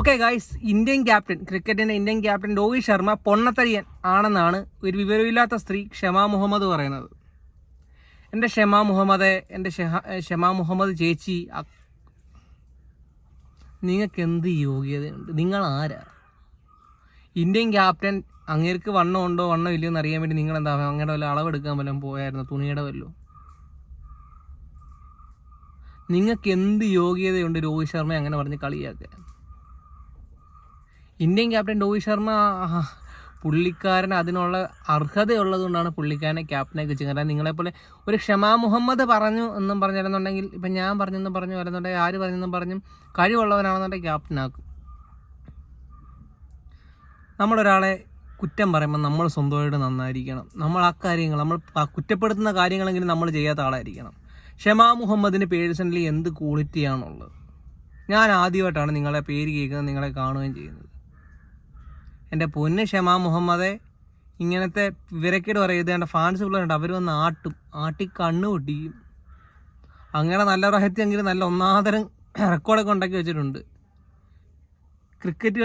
Okay guys, ക്രിക്കറ്റിന്റെ Indian captain Rohit Sharma പൊണ്ണത്തരിയൻ ആണെന്നാണ് ഒരു വിവരമില്ലാത്ത സ്ത്രീ ഷമാ മുഹമ്മദ് പറയുന്നത്. എൻ്റെ ഷമാ മുഹമ്മദ് ചേച്ചി, നിങ്ങൾക്ക് എന്ത് യോഗ്യതയുണ്ട്? നിങ്ങൾ ആരാ? ഇന്ത്യൻ ക്യാപ്റ്റൻ അങ്ങേർക്ക് വണ്ണം ഉണ്ടോ വണ്ണം ഇല്ലയോ എന്ന് അറിയാൻ വേണ്ടി നിങ്ങൾ എന്താ അങ്ങനെ വല്ല അളവെടുക്കാൻ വല്ലതും പോയായിരുന്നു? തുണിയുടെ വല്ലോ? നിങ്ങൾക്ക് എന്ത് യോഗ്യതയുണ്ട് രോഹിത് ശർമ്മ അങ്ങനെ പറഞ്ഞ് കളിയാക്കാൻ? ഇന്ത്യൻ ക്യാപ്റ്റൻ രോഹിത് ശർമ്മ പുള്ളിക്കാരൻ അതിനുള്ള അർഹതയുള്ളത് കൊണ്ടാണ് പുള്ളിക്കാരനെ ക്യാപ്റ്റനാക്കി വെച്ചത്. കാരണം നിങ്ങളെപ്പോലെ ഒരു ഷമാ മുഹമ്മദ് പറഞ്ഞു എന്നും പറഞ്ഞിരുന്നുണ്ടെങ്കിൽ, ഇപ്പം ഞാൻ പറഞ്ഞെന്നും പറഞ്ഞു വരുന്നുണ്ടെങ്കിൽ, ആര് പറഞ്ഞെന്നും പറഞ്ഞും കഴിവുള്ളവനാണെന്നുണ്ടെങ്കിൽ ക്യാപ്റ്റനാക്കും. നമ്മളൊരാളെ കുറ്റം പറയുമ്പോൾ നമ്മൾ സ്വന്തമായിട്ട് നന്നായിരിക്കണം. നമ്മൾ നമ്മൾ കുറ്റപ്പെടുത്തുന്ന കാര്യങ്ങളെങ്കിലും നമ്മൾ ചെയ്യാത്ത ആളായിരിക്കണം. ഷമാ മുഹമ്മദിന് പേഴ്സണലി എന്ത് ക്വാളിറ്റിയാണുള്ളത്? ഞാൻ ആദ്യമായിട്ടാണ് നിങ്ങളെ പേര് കേൾക്കുന്നത്, നിങ്ങളെ കാണുകയും ചെയ്യുന്നത്. എൻ്റെ പൊന്ന് ഷമാ മുഹമ്മദെ, ഇങ്ങനത്തെ വിവരക്കേട് പറയുന്നത് എൻ്റെ ഫാൻസ് പിള്ളേരുണ്ട്, അവർ വന്ന് ആട്ടി കണ്ണ് പൊട്ടിക്കും. അങ്ങനെ നല്ല റഹത്തെങ്കിലും നല്ല ഒന്നാതരം റെക്കോർഡൊക്കെ ഉണ്ടാക്കി വെച്ചിട്ടുണ്ട്. ക്രിക്കറ്റ്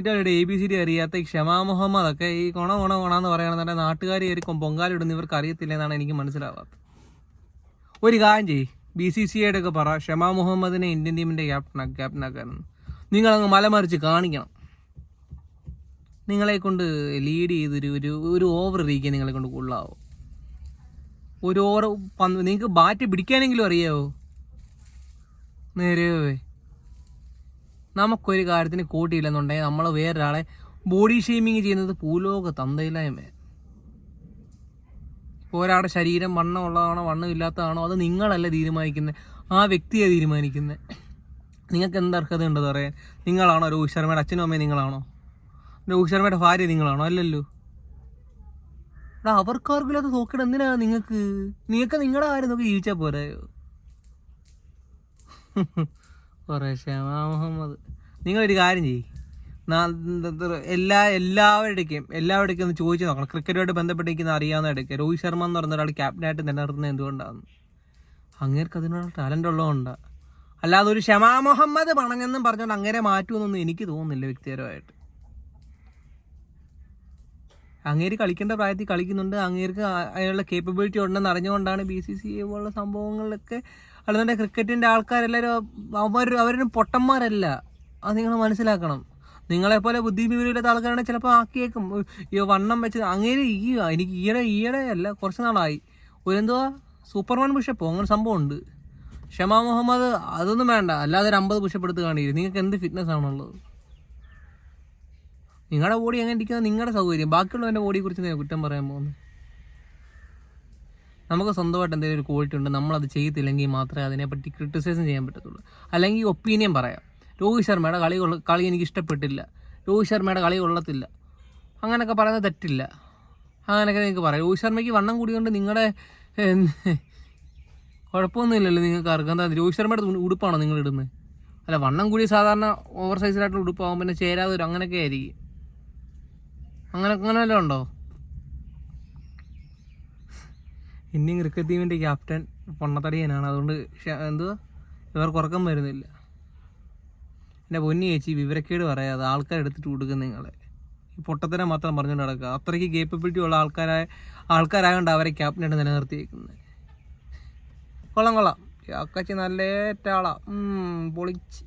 കളിയുടെ ABCD അറിയാത്ത ഈ ഷമാ മുഹമ്മദൊക്കെ ഈ കൊണന്ന് പറയണമെന്നുണ്ടെങ്കിൽ നാട്ടുകാർ കയറി പൊങ്കാലിടുന്ന ഇവർക്ക് അറിയത്തില്ല എന്നാണ് എനിക്ക് മനസ്സിലാവാത്തത്. ഒരു കാര്യം ചെയ്യ്, BCCI ഒക്കെ പറ ഷമാ മുഹമ്മദിനെ ഇന്ത്യൻ ടീമിൻ്റെ ക്യാപ്റ്റനാക്കാനെന്ന്. നിങ്ങളങ്ങ് മലമറിച്ച് കാണിക്കണം. നിങ്ങളെ കൊണ്ട് ലീഡ് ചെയ്തൊരു ഓവർ എറിയിക്കാൻ നിങ്ങളെ കൊണ്ട് കൊള്ളാവോ? ഒരു ഓവർ നിങ്ങൾക്ക് ബാറ്റ് പിടിക്കാനെങ്കിലും അറിയാവോ? നേരെയോ നമുക്കൊരു കാര്യത്തിന് കൂട്ടിയില്ലെന്നുണ്ടെങ്കിൽ നമ്മൾ വേറൊരാളെ ബോഡി ഷെയ്മിങ് ചെയ്യുന്നത് ഭൂലോക തന്തയില്ലായ്മ. ഒരാളുടെ ശരീരം വണ്ണമുള്ളതാണോ വണ്ണമില്ലാത്തതാണോ അത് നിങ്ങളല്ല തീരുമാനിക്കുന്നത്, ആ വ്യക്തിയെ തീരുമാനിക്കുന്നത്. നിങ്ങൾക്ക് എന്ത് അർഹത ഉണ്ടെന്ന് പറയാൻ? നിങ്ങളാണോ രോഹിത് ശർമ്മയുടെ അച്ഛനും അമ്മയും? നിങ്ങളാണോ രോഹിത് ശർമ്മയുടെ ഭാര്യ? നിങ്ങളാണോ? അല്ലല്ലോ. അവർക്കാർക്കും അത് നോക്കണം. എന്തിനാണ് നിങ്ങൾക്ക് നിങ്ങളുടെ കാര്യം നോക്കി ജീവിച്ചാൽ പോരായോ? കുറേ ഷമാ മുഹമ്മദ്, നിങ്ങളൊരു കാര്യം ചെയ്യും, എല്ലാവരുടെയും ഒന്ന് ചോദിച്ചു നോക്കണം. ക്രിക്കറ്റുമായിട്ട് ബന്ധപ്പെട്ടിരിക്കുന്ന അറിയാവുന്നവരുടെയൊക്കെ രോഹിത് ശർമ്മ എന്ന് പറഞ്ഞ ഒരാൾ ക്യാപ്റ്റനായിട്ട് നിലനിർത്തുന്നത് എന്തുകൊണ്ടാണ്? അങ്ങേർക്ക് അതിനുള്ള ടാലൻ്റ് ഉള്ളതുകൊണ്ടാണ്. അല്ലാതെ ഒരു ഷമാ മുഹമ്മദ് പണഞ്ഞെന്നും പറഞ്ഞുകൊണ്ട് അങ്ങനെ മാറ്റുമെന്നൊന്നും എനിക്ക് തോന്നുന്നില്ല വ്യക്തിപരമായിട്ട്. അങ്ങേര് കളിക്കേണ്ട പ്രായത്തിൽ കളിക്കുന്നുണ്ട്. അങ്ങേർക്ക് അതിനുള്ള കേപ്പബിലിറ്റി ഉണ്ടെന്ന് അറിഞ്ഞുകൊണ്ടാണ് BCCI പോലുള്ള സംഭവങ്ങളിലൊക്കെ. അല്ലാതെ ക്രിക്കറ്റിൻ്റെ ആൾക്കാരെല്ലാവരും അവരും പൊട്ടന്മാരല്ല, അത് നിങ്ങൾ മനസ്സിലാക്കണം. നിങ്ങളെപ്പോലെ ബുദ്ധിവിവരമില്ലാത്ത ആൾക്കാരാണെങ്കിൽ ചിലപ്പോൾ ആക്കിയേക്കും. വണ്ണം വെച്ച് അങ്ങേര് എനിക്ക് ഈയിടെ അല്ല കുറച്ച് നാളായി എന്തുവാ സൂപ്പർമാൻ പുഷപ്പോ അങ്ങനെ സംഭവം ഉണ്ട്. ഷമാ മുഹമ്മദ് അതൊന്നും വേണ്ട, അല്ലാതെ ഒരു 50 പുഷപ്പ് എടുത്ത് കാണിയില്ല. നിങ്ങൾക്ക് എന്ത് ഫിറ്റ്നസ് ആണുള്ളത്? നിങ്ങളുടെ ബോഡി എങ്ങനെ ഇരിക്കുന്നത് നിങ്ങളുടെ സൗകര്യം, ബാക്കിയുള്ളവൻ്റെ ബോഡിയെക്കുറിച്ച് ഞാൻ കുറ്റം പറയാൻ പോകുന്നത്. നമുക്ക് സ്വന്തമായിട്ട് എന്തെങ്കിലും ഒരു ക്വാളിറ്റി ഉണ്ട്, നമ്മളത് ചെയ്യത്തില്ലെങ്കിൽ മാത്രമേ അതിനെപ്പറ്റി ക്രിറ്റിസൈസും ചെയ്യാൻ പറ്റത്തുള്ളൂ. അല്ലെങ്കിൽ ഒപ്പീനിയൻ പറയാം. രോഹിത് ശർമ്മയുടെ കളി എനിക്ക് ഇഷ്ടപ്പെട്ടില്ല, രോഹിത് ശർമ്മയുടെ കളി കൊള്ളത്തില്ല, അങ്ങനെയൊക്കെ പറയുന്നത് തെറ്റില്ല. അങ്ങനെയൊക്കെ നിങ്ങൾക്ക് പറയാം. രോഹിത് ശർമ്മയ്ക്ക് വണ്ണം കൂടിയുകൊണ്ട് നിങ്ങളുടെ കുഴപ്പമൊന്നുമില്ലല്ലോ. നിങ്ങൾക്ക് അർഹത രോഹിത് ശർമ്മയുടെ ഉടുപ്പാണോ നിങ്ങൾ ഇടുന്നത്? അല്ല, വണ്ണം കൂടി സാധാരണ ഓവർ സൈസിലായിട്ടുള്ള ഉടുപ്പാകും, പിന്നെ ചേരാതെ ഒരു അങ്ങനെയൊക്കെ ആയിരിക്കും. അങ്ങനെ വല്ലതും ഉണ്ടോ? ഇന്ത്യൻ ക്രിക്കറ്റ് ടീമിൻ്റെ ക്യാപ്റ്റൻ പൊണ്ണത്തടിയനാണ്, അതുകൊണ്ട് ഇവർക്ക് ഉറക്കം വരുന്നില്ല. എൻ്റെ പൊന്നി ചേച്ചി, വിവരക്കേട് പറയാതെ ആൾക്കാരെടുത്തിട്ട് കൊടുക്കുന്ന നിങ്ങളെ ഈ പൊട്ടത്തരം മാത്രം പറഞ്ഞുകൊണ്ട് നടക്കുക. അത്രയ്ക്ക് കേപ്പബിലിറ്റി ഉള്ള ആൾക്കാരായതുകൊണ്ട് അവരെ ക്യാപ്റ്റനായിട്ട് നിലനിർത്തിയേക്കുന്നത്. കൊള്ളാം. അക്കച്ചി നല്ല ആളാ, പൊളിച്ച്.